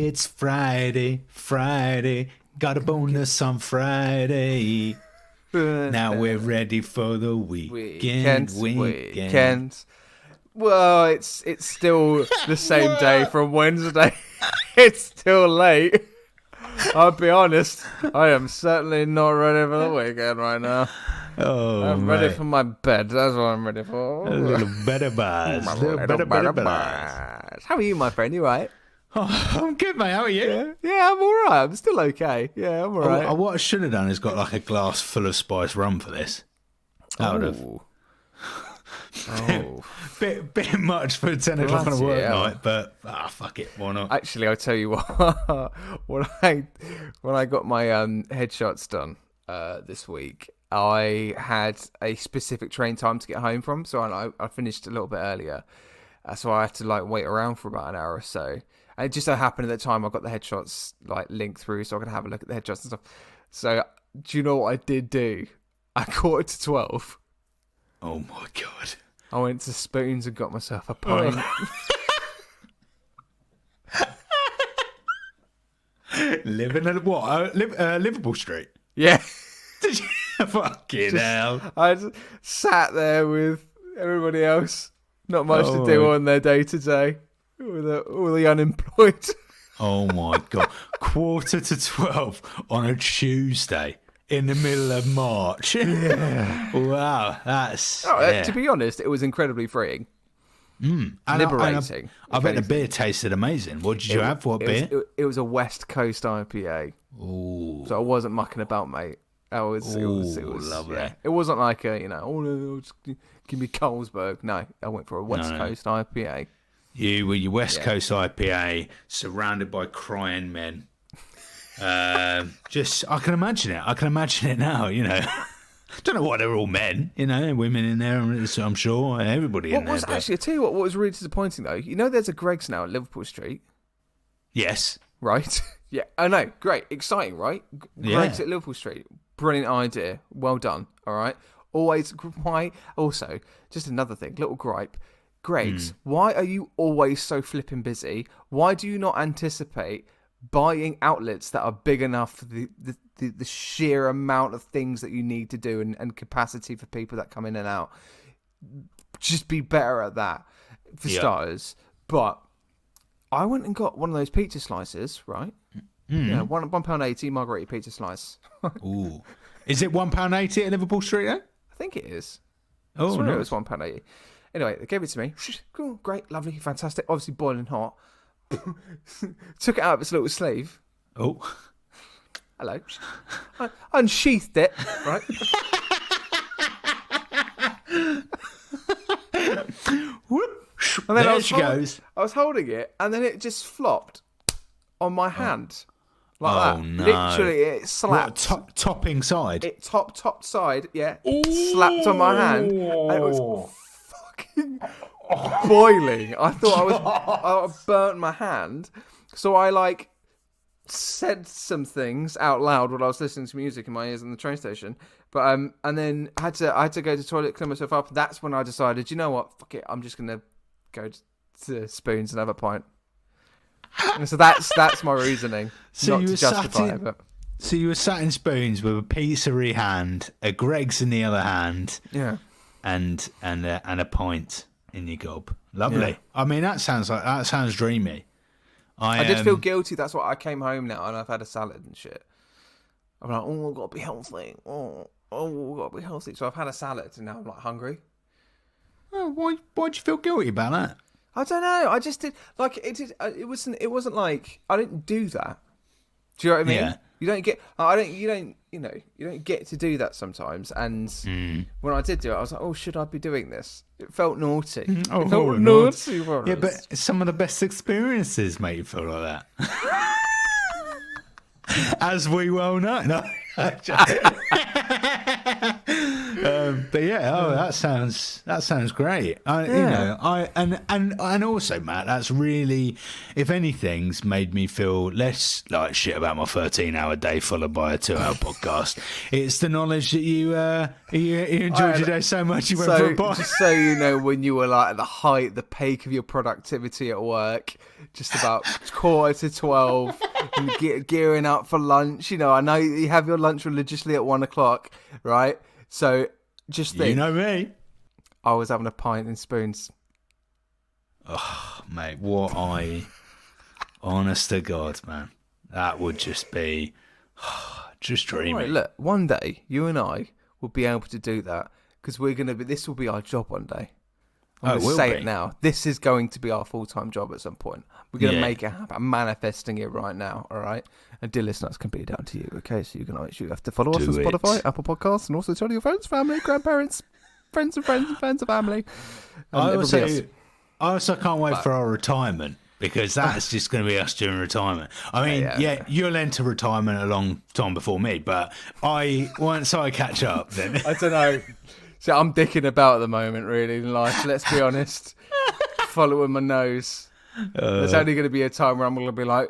It's Friday, Friday. Got a bonus on Friday. Now we're ready for the weekend. Well, it's still the same day from Wednesday. It's still late. I'll be honest. I am certainly not ready for the weekend right now. Oh, I'm ready for my bed. That's what I'm ready for. A little better buzz. How are you, my friend? You right? Oh, I'm good, mate. How are you? Yeah, I'm all right. I'm still okay. Yeah, I'm all right. What I should have done is got like a glass full of spice rum for this. That would have. Oh, bit much for 10 o'clock on a work night, but fuck it, why not? Actually, I'll tell you what. when I got my headshots done this week, I had a specific train time to get home from, so I finished a little bit earlier. So I had to wait around for about an hour or so. And it just so happened at the time I got the headshots linked through, so I could have a look at the headshots and stuff. So do you know what I did do? At 11:45. Oh my god! I went to Spoons and got myself a pint. Living at what? Liverpool Street. Yeah. Fucking hell! I just sat there with everybody else. Not much to do on their day to day with all the unemployed. Oh my god! 11:45 on a Tuesday. In the middle of March. Yeah. Wow, that's... To be honest, it was incredibly freeing. Liberating. I bet the beer tasted amazing. What did you have? What beer? It was a West Coast IPA. Ooh. So I wasn't mucking about, mate. It was lovely. Yeah. It wasn't like just give me Carlsberg. No, I went for a West Coast IPA. You were your West Coast IPA, surrounded by crying men. I can imagine it. I can imagine it now. Don't know why they're all men. Women in there. I'm sure everybody in there. Actually, I tell you what was really disappointing though. There's a Greggs now at Liverpool Street. Yes. Right. Yeah. I know. Great. Exciting, right? Greggs at Liverpool Street. Brilliant idea. Well done. All right. Always. Why? Also, just another thing. Little gripe. Greggs. Why are you always so flipping busy? Why do you not anticipate buying outlets that are big enough for the sheer amount of things that you need to do and capacity for people that come in and out? Just be better at that for starters. But I went and got one of those pizza slices, right? Yeah, £1.80 margherita pizza slice. Ooh, is it £1.80 at Liverpool Street? Then I think it is. Oh, no, it was £1.80. Anyway, they gave it to me. Cool, great, lovely, fantastic. Obviously boiling hot. Took it out of its little sleeve. Oh, hello. I unsheathed it, right? Whoop. And then there she goes. I was holding it, and then it just flopped on my hand. Like that. No. Literally, it slapped. What, topping side? It top side, yeah. Slapped on my hand, and it was fucking boiling. I thought I burnt my hand, so I said some things out loud while I was listening to music in my ears in the train station. But and then I had to go to the toilet, clean myself up. That's when I decided, you know what, fuck it, I'm just gonna go to Spoons and have a pint. And so that's my reasoning. So not to justify it, but... So you were sat in Spoons with a pizzeria hand, a Greggs in the other hand, and a pint in your gob. Lovely. Yeah. I mean, that sounds dreamy. I did feel guilty. That's why I came home now and I've had a salad and shit. I'm like, I've got to be healthy. I've got to be healthy. So I've had a salad and now I'm hungry. Oh, why'd you feel guilty about that? I don't know. I just did it wasn't like I didn't do that. Do you know what I mean? Yeah. You don't get to do that sometimes. And when I did do it, I was like, oh, should I be doing this? It felt naughty. It felt naughty. Yeah, but some of the best experiences make you feel like that. As we well know. No. But yeah, that sounds great. And also, Matt, that's really, if anything's made me feel less like shit about my 13-hour day followed by a 2-hour podcast. It's the knowledge that you enjoyed your day so much you went for a bike. Just so you know, when you were like at the peak of your productivity at work, just about 11:45, and gearing up for lunch. You know, I know you have your lunch religiously at 1:00, right? So just think, you know me. I was having a pint and spoons. Oh, mate, honest to God, man, that would just be just dreamy. Right, look, one day you and I will be able to do that because this will be our job one day. I'm going to say it now. This is going to be our full-time job at some point. We're going to make it happen. I'm manifesting it right now, all right? And dear listeners, can be down to you, okay? So you have to follow us on Spotify, Apple Podcasts, and also tell your friends, family, grandparents, friends and family. I also can't wait for our retirement, because that's just going to be us during retirement. I mean, you'll enter retirement a long time before me, but once I catch up, then... I don't know. So I'm dicking about at the moment, really, in life. Let's be honest. Following my nose. There's only going to be a time where I'm going to be like,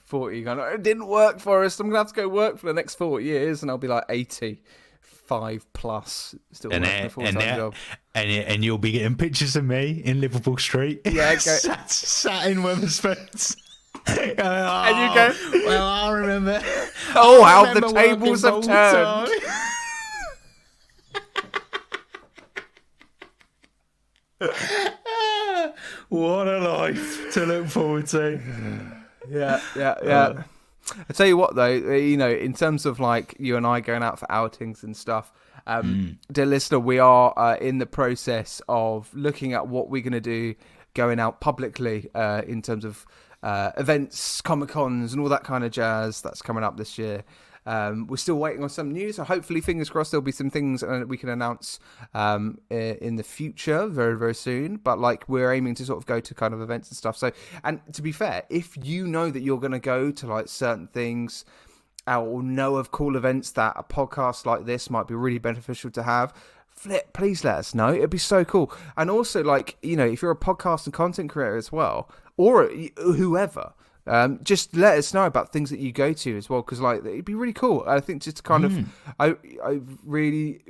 40, going, it didn't work for us. I'm going to have to go work for the next 40 years, and I'll be like 85 plus, still working a full-time job. And you'll be getting pictures of me in Liverpool Street. Yeah, sat in Wetherspoons. And you go, well, I remember. Oh, how the tables have turned. What a life to look forward to. Yeah. I tell you what, though, in terms of like you and I going out for outings and stuff, dear listener, we are in the process of looking at what we're going to do going out publicly in terms of events, Comic-Cons and all that kind of jazz that's coming up this year. We're still waiting on some news, so hopefully, fingers crossed, there'll be some things we can announce in the future very, very soon. But like, we're aiming to sort of go to kind of events and stuff. So, and to be fair, if you know that you're going to go to like certain things or know of cool events that a podcast like this might be really beneficial to have, please let us know. It'd be so cool. And also, like, if you're a podcast and content creator as well, or whoever, just let us know about things that you go to as well, because like it'd be really cool. I think just to kind of, I really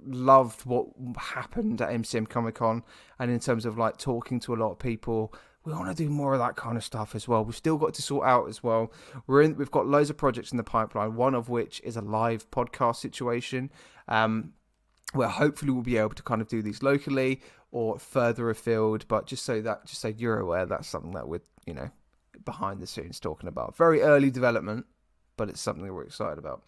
loved what happened at MCM Comic Con, and in terms of like talking to a lot of people, we want to do more of that kind of stuff as well. We've still got to sort out as well. We've got loads of projects in the pipeline. One of which is a live podcast situation, where hopefully we'll be able to kind of do these locally or further afield. But just so you're aware, that's something that we're behind the scenes talking about. Very early development, but it's something that we're excited about.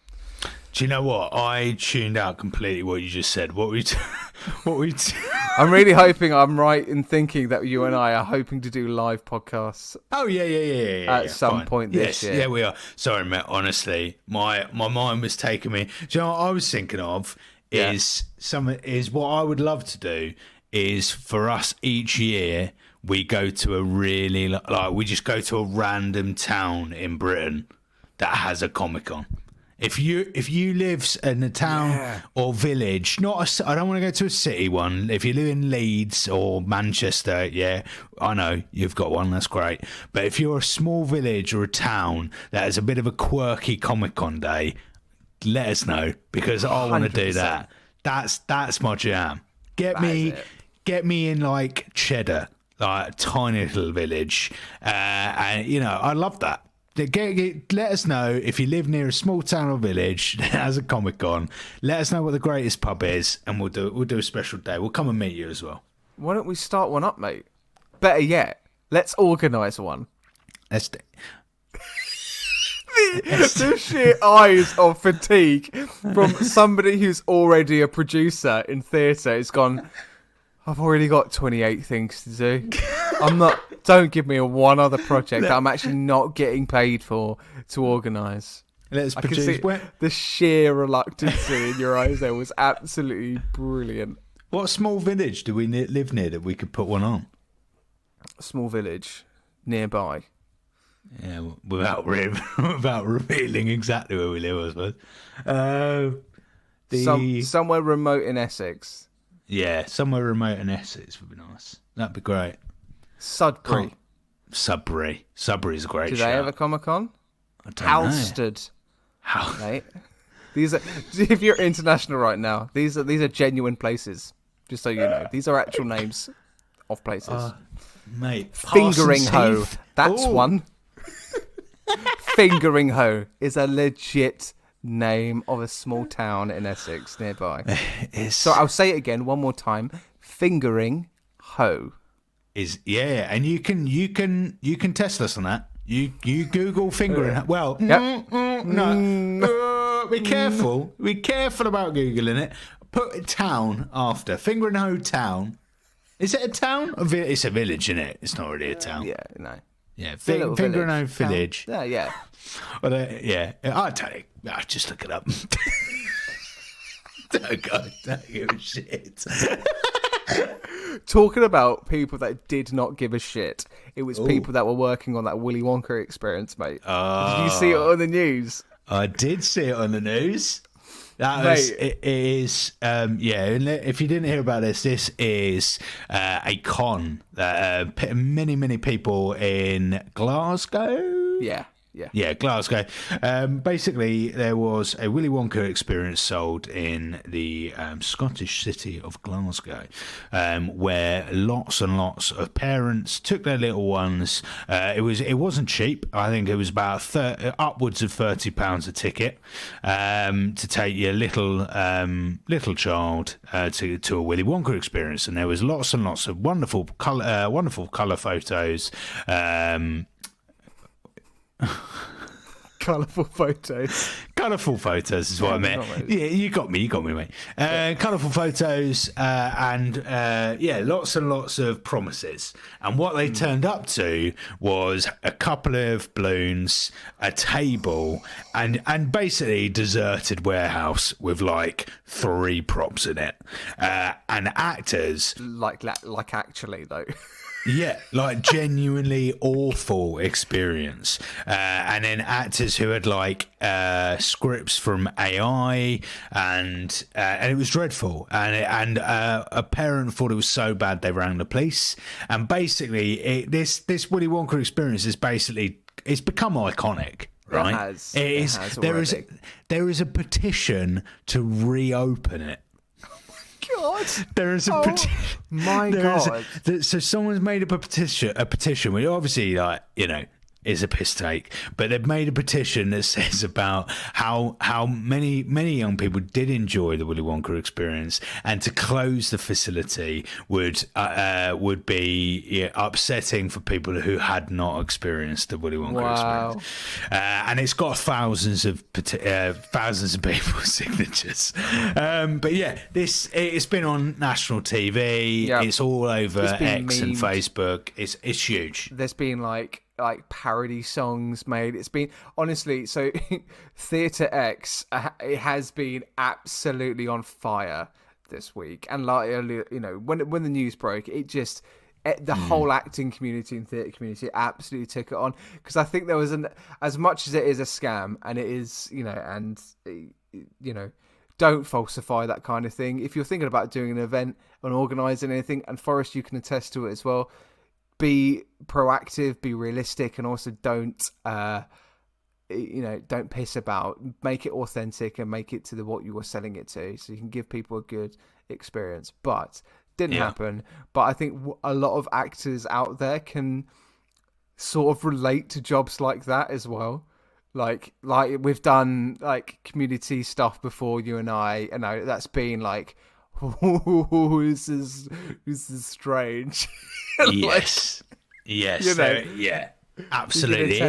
Do you know what? I tuned out completely what you just said. I'm really hoping I'm right in thinking that you and I are hoping to do live podcasts. Oh yeah. At some point this year. Yeah, we are. Sorry, Matt. Honestly, my mind was taking me. Do you know what I was thinking of? Is what I would love to do is for us each year we go to we just go to a random town in Britain that has a Comic-Con. If you live in a town or village, I don't want to go to a city one. If you live in Leeds or Manchester, I know you've got one. That's great. But if you're a small village or a town that has a bit of a quirky Comic-Con day, let us know, because I want to do that. That's my jam. Get me in like Cheddar, like a tiny little village, and I love that. Let us know if you live near a small town or village that has a Comic-Con. Let us know what the greatest pub is, and we'll do a special day. We'll come and meet you as well. Why don't we start one up, mate? Better yet, let's organise one. Let's do. The sheer eyes of fatigue from somebody who's already a producer in theatre has gone, I've already got 28 things to do. Don't give me one other project that I'm actually not getting paid for to organise. Let's I produce. Can see the sheer reluctancy in your eyes there was absolutely brilliant. What small village do we live near that we could put one on? A small village nearby. Yeah, without revealing exactly where we live, I suppose. Somewhere remote in Essex. Yeah, somewhere remote in Essex would be nice. That'd be great. Sudbury. Sudbury's a great show. Do they have a Comic-Con? I don't know. Halstead. Mate. These are, if you're international right now, these are genuine places. Just so you know, these are actual names of places. Mate, Fingering Hoe. Heath. That's one. Fingering Hoe is a legit name of a small town in Essex nearby. So I'll say it again one more time. Fingering Hoe. And you can test us on that. You Google fingering Hoe. Well, no. Be careful. Be careful about Googling it. Put a town after. Fingering Hoe town. Is it a town? It's a village, isn't it? It's not really a town. Yeah, no. Yeah, Fingering Hoe village. Yeah. Well, I'll tell you. Just look it up. Don't give a shit. Talking about people that did not give a shit, it was people that were working on that Willy Wonka experience, mate. Did you see it on the news? I did see it on the news. It is, and if you didn't hear about this is a con that many people in Glasgow. Yeah, Glasgow. Basically, there was a Willy Wonka experience sold in the Scottish city of Glasgow, where lots and lots of parents took their little ones. It wasn't cheap. I think it was about upwards of £30 a ticket to take your little child to a Willy Wonka experience, and there was lots and lots of wonderful colour photos. Colourful photos is what I meant. Yeah, you got me, mate. Colourful photos and lots and lots of promises. And what they turned up to was a couple of balloons, a table, and basically deserted warehouse with like 3 props in it, and actors. Like actually though. Yeah, like genuinely awful experience. And then actors who had like scripts from AI, and it was dreadful. And a parent thought it was so bad they rang the police. And basically, this Willy Wonka experience is it's become iconic. Right? It has there is a petition to reopen it. God. There is a petition. My God. So someone's made up a petition, which obviously, like, you know, is a piss take, but they've made a petition that says about how many young people did enjoy the Willy Wonka experience, and to close the facility would be upsetting for people who had not experienced the Willy Wonka experience. And it's got thousands of people's signatures. But yeah, it's been on national TV. Yep. It's all over X and Facebook. It's huge. There's been like parody songs made. It's been, honestly, so Theatre X, it has been absolutely on fire this week. And like, you know, when the news broke, it just, the whole acting community and theatre community absolutely took it on, because I think there was as much as it is a scam, and it is, you know, and you know, don't falsify that kind of thing. If you're thinking about doing an event and organising anything, and Forrest, you can attest to it as well, be proactive, be realistic, and also don't piss about. Make it authentic and make it to what you were selling it to, so you can give people a good experience. But didn't happen. But I think a lot of actors out there can sort of relate to jobs like that as well. Like we've done like community stuff before, you and I know that's been like, this is strange. Yes. Yes. You know, absolutely.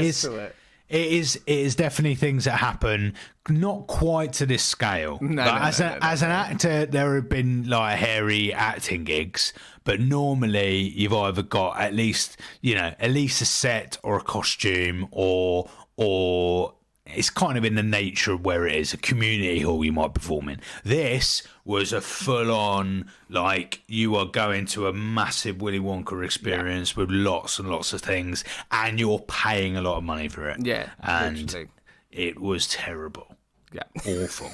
It is definitely things that happen, not quite to this scale. As an actor, there have been like hairy acting gigs, but normally you've either got at least a set or a costume, or it's kind of in the nature of where it is, a community hall you might perform in. This was a full-on, like, you are going to a massive Willy Wonka experience with lots and lots of things, and you're paying a lot of money for it. Yeah, and literally. It was terrible. Yeah, awful.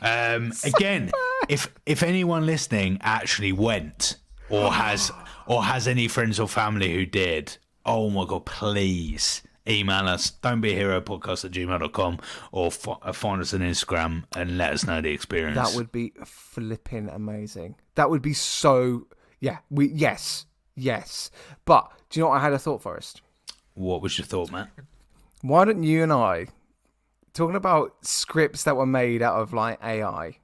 Again, if anyone listening actually went or has any friends or family who did, oh my God, please email us, don'tbeaheropodcast@gmail.com, or find us on Instagram and let us know the experience. That would be flipping amazing. That would be so... Yeah, yes. But do you know what I had a thought, Forrest? What was your thought, Matt? Why don't you and I, talking about scripts that were made out of like AI,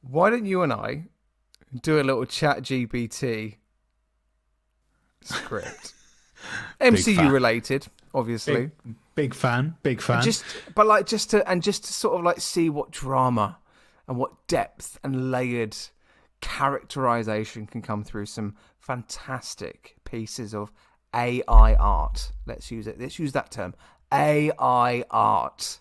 why don't you and I do a little chat GPT script? MCU related, obviously. Big fan. Just to sort of like see what drama and what depth and layered characterization can come through some fantastic pieces of AI art. Let's use that term. AI art.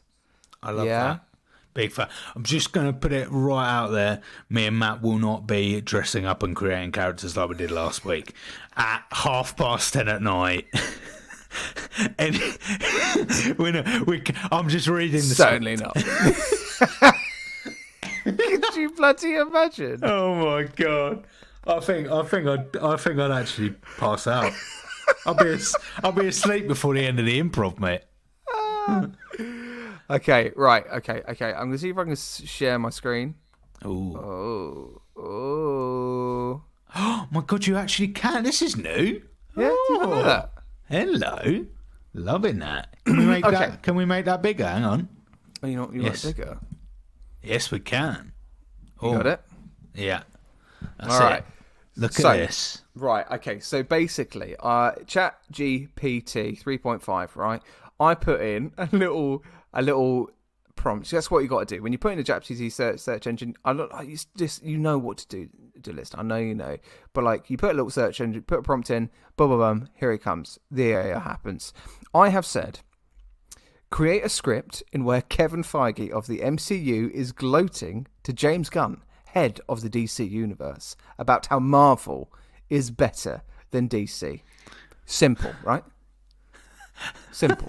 I love that. Big fan. I'm just going to put it right out there. Me and Matt will not be dressing up and creating characters like we did last week at 10:30 at night. And I'm just reading the Certainly not. Could you bloody imagine? Oh my God! I think I'd actually pass out. I'll be asleep before the end of the improv, mate. Okay, right. Okay. I'm gonna see if I can share my screen. Oh. Oh My God! You actually can. This is new. Yeah. Do you know that? Hello. Loving that. Can we make that? Can we make that bigger? Hang on. Oh, you want bigger? Yes, we can. You got it? Yeah. That's all right. Look at this. Right. Okay. So basically, Chat GPT 3.5. Right. I put in a little prompt. So that's what you got to do when you put in a Chat GPT search engine. You know what to do, list. I know you know, but like you put a little search engine, put a prompt in, boom, here it comes. The AI happens. I have said, create a script in where Kevin Feige of the MCU is gloating to James Gunn, head of the DC universe, about how Marvel is better than DC. Simple, right? Simple.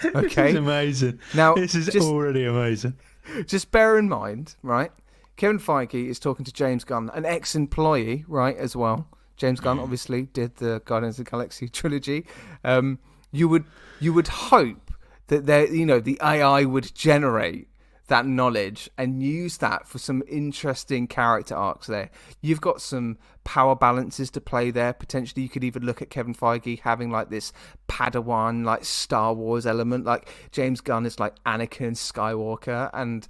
Okay. This is amazing. Now, this is already amazing. Just bear in mind, right? Kevin Feige is talking to James Gunn, an ex-employee, right, as well. James Gunn obviously did the Guardians of the Galaxy trilogy. You would hope that the AI would generate that knowledge and use that for some interesting character arcs there. You've got some power balances to play there. Potentially you could even look at Kevin Feige having like this Padawan, like Star Wars element. Like James Gunn is like Anakin Skywalker and,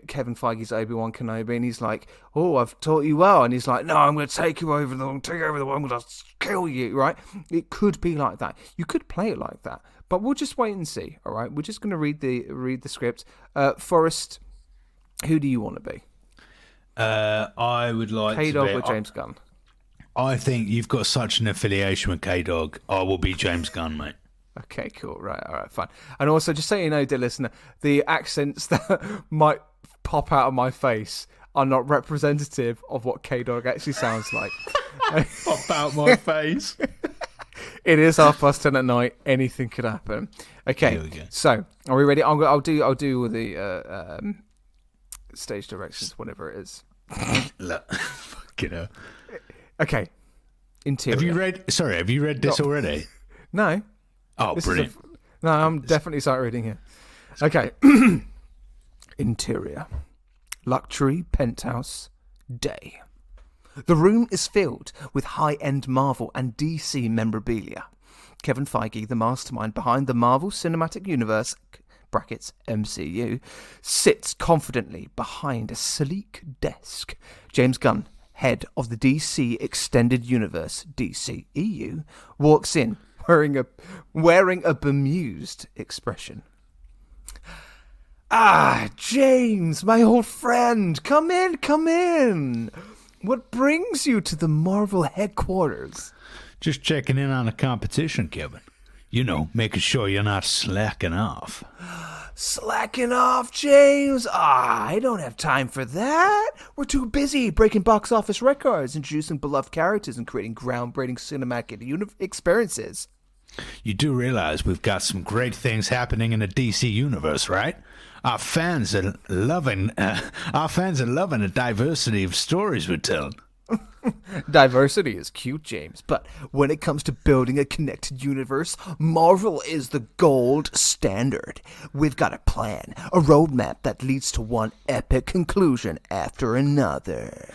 Kevin Feige's Obi-Wan Kenobi, and he's like, oh, I've taught you well. And he's like, no, I'm going to take you over I'm going to kill you, right? It could be like that. You could play it like that. But we'll just wait and see, all right? We're just going to read the script. Forrest, who do you want to be? I would like K-Dog to be... or James Gunn? I think you've got such an affiliation with K-Dog. I will be James Gunn, mate. Okay, cool. Right, all right, fine. And also, just so you know, dear listener, the accents that might pop out of my face are not representative of what K-Dog actually sounds like. Pop out my face. It is 10:30 at night. Anything could happen. Okay, so are we ready? I'll do all the stage directions, whatever it is. Look, fucking hell. Okay. Interior. Have you read this already? No. Oh, brilliant. No, I'm definitely starting reading here. Okay. Interior. Luxury penthouse. Day. The room is filled with high-end Marvel and DC memorabilia. Kevin Feige, the mastermind behind the Marvel Cinematic Universe (brackets MCU), sits confidently behind a sleek desk. James Gunn, head of the DC Extended Universe (DCEU), walks in wearing a bemused expression. Ah, James, my old friend, come in. What brings you to the Marvel headquarters? Just checking in on the competition, Kevin. Making sure you're not slacking off. Slacking off, James? I don't have time for that. We're too busy breaking box office records, introducing beloved characters, and creating groundbreaking cinematic experiences. You do realize we've got some great things happening in the DC universe, right? Our fans are loving the diversity of stories we're telling. Diversity is cute, James, but when it comes to building a connected universe, Marvel is the gold standard. We've got a plan, a roadmap that leads to one epic conclusion after another.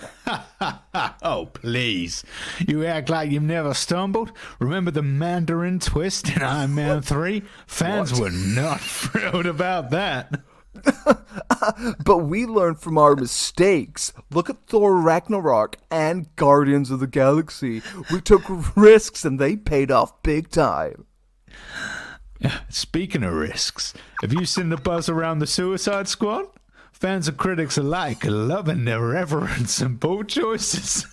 Oh, please. You act like you've never stumbled? Remember the Mandarin twist in Iron Man 3? Fans were not thrilled about that. But we learned from our mistakes. Look at Thor Ragnarok and Guardians of the Galaxy. We took risks and they paid off big time. Speaking of risks, have you seen the buzz around the Suicide Squad? Fans and critics alike are loving their reverence and bold choices.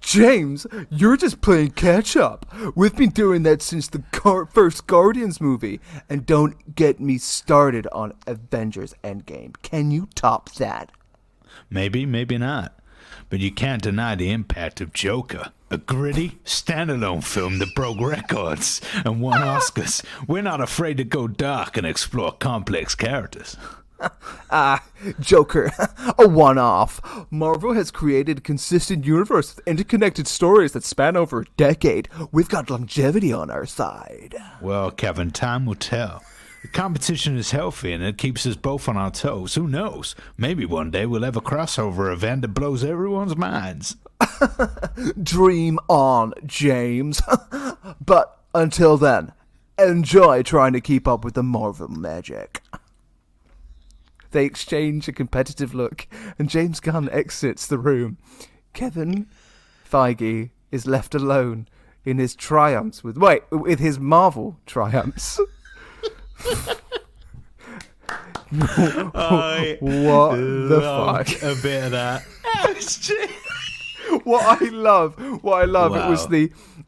James, you're just playing catch up. We've been doing that since the first Guardians movie. And don't get me started on Avengers Endgame. Can you top that? Maybe, maybe not. But you can't deny the impact of Joker. A gritty, standalone film that broke records and won Oscars. We're not afraid to go dark and explore complex characters. Joker, a one-off. Marvel has created a consistent universe with interconnected stories that span over a decade. We've got longevity on our side. Well, Kevin, time will tell. The competition is healthy and it keeps us both on our toes. Who knows? Maybe one day we'll have a crossover event that blows everyone's minds. Dream on, James. But until then, enjoy trying to keep up with the Marvel magic. They exchange a competitive look, and James Gunn exits the room. Kevin Feige is left alone in his triumphs with his Marvel triumphs. I what the fuck? A bit of that. What I love. Wow.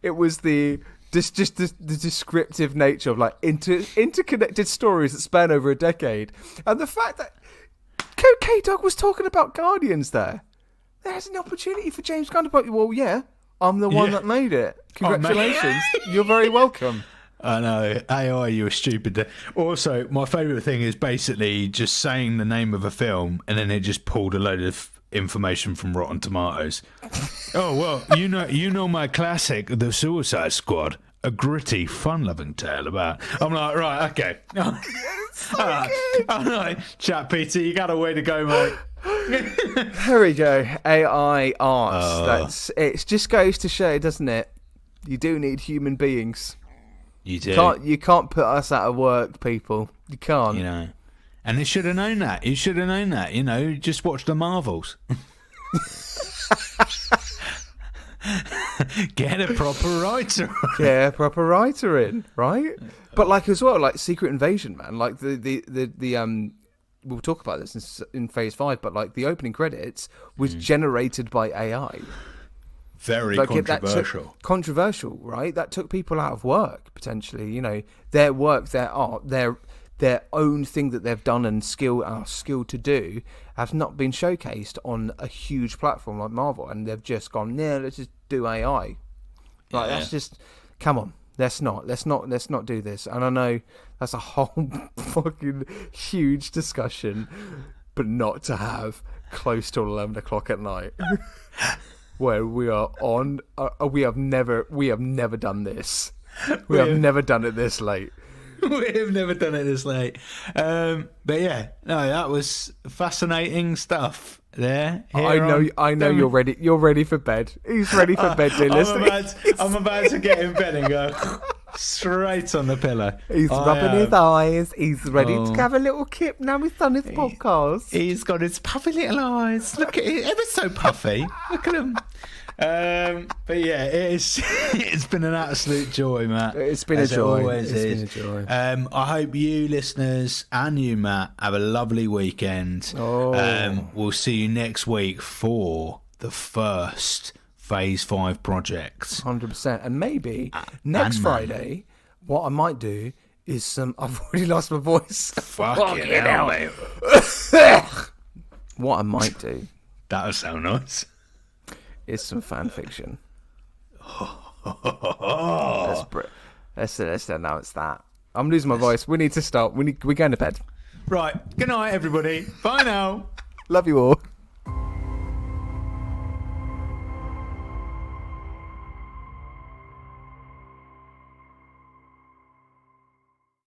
It was the descriptive nature of like interconnected stories that span over a decade, and the fact that K-Dog was talking about Guardians there. There's an opportunity for James Gunn to put, well, yeah, I'm the one that made it. Congratulations, you're very welcome. I know, AI, you were stupid. Also, my favourite thing is basically just saying the name of a film and then it just pulled a load of information from Rotten Tomatoes. Oh, well, you know my classic, The Suicide Squad, a gritty, fun-loving tale about... I'm like, right, okay. All right, chat, Peter, you got a way to go, mate. There we go, AI art. It just goes to show, doesn't it? You do need human beings. You do. You can't put us out of work, people. You can't. You know. And they should have known that. You should have known that. You know, just watch the Marvels. Get a proper writer. Get a proper writer in, right? But like as well, like Secret Invasion, man. Like the we'll talk about this in Phase 5. But like the opening credits was generated by AI. Very controversial. Controversial, right? That took people out of work, potentially. You know, their work, their art, their own thing that they've done and are skilled to do have not been showcased on a huge platform like Marvel. And they've just gone, yeah, let's just do AI. Like, that's just, come on. Let's not do this. And I know that's a whole fucking huge discussion, but not to have close to 11 o'clock at night. Where we are on, we have never done this. We have never done it this late. We have never done it this late. But yeah, no, that was fascinating stuff there. I know you're ready. You're ready for bed. He's ready for bed, dear listener. I'm about to get in bed and go straight on the pillow. He's rubbing his eyes. He's ready to have a little kip now he's done his podcast. He's got his puffy little eyes. Look at it. Ever so puffy. Look at him. But yeah, it's been an absolute joy, Matt. It's been a joy. Always is. Been a joy. I hope you listeners and you, Matt, have a lovely weekend. We'll see you next week for the first Phase 5 project. 100%. And maybe next Friday, what I might do is I've already lost my voice. Fucking hell, mate. What I might do. That would sound nice. Is some fan fiction. Let's announce that. I'm losing my voice. We need to stop. We're going to bed. Right. Good night, everybody. Bye now. Love you all.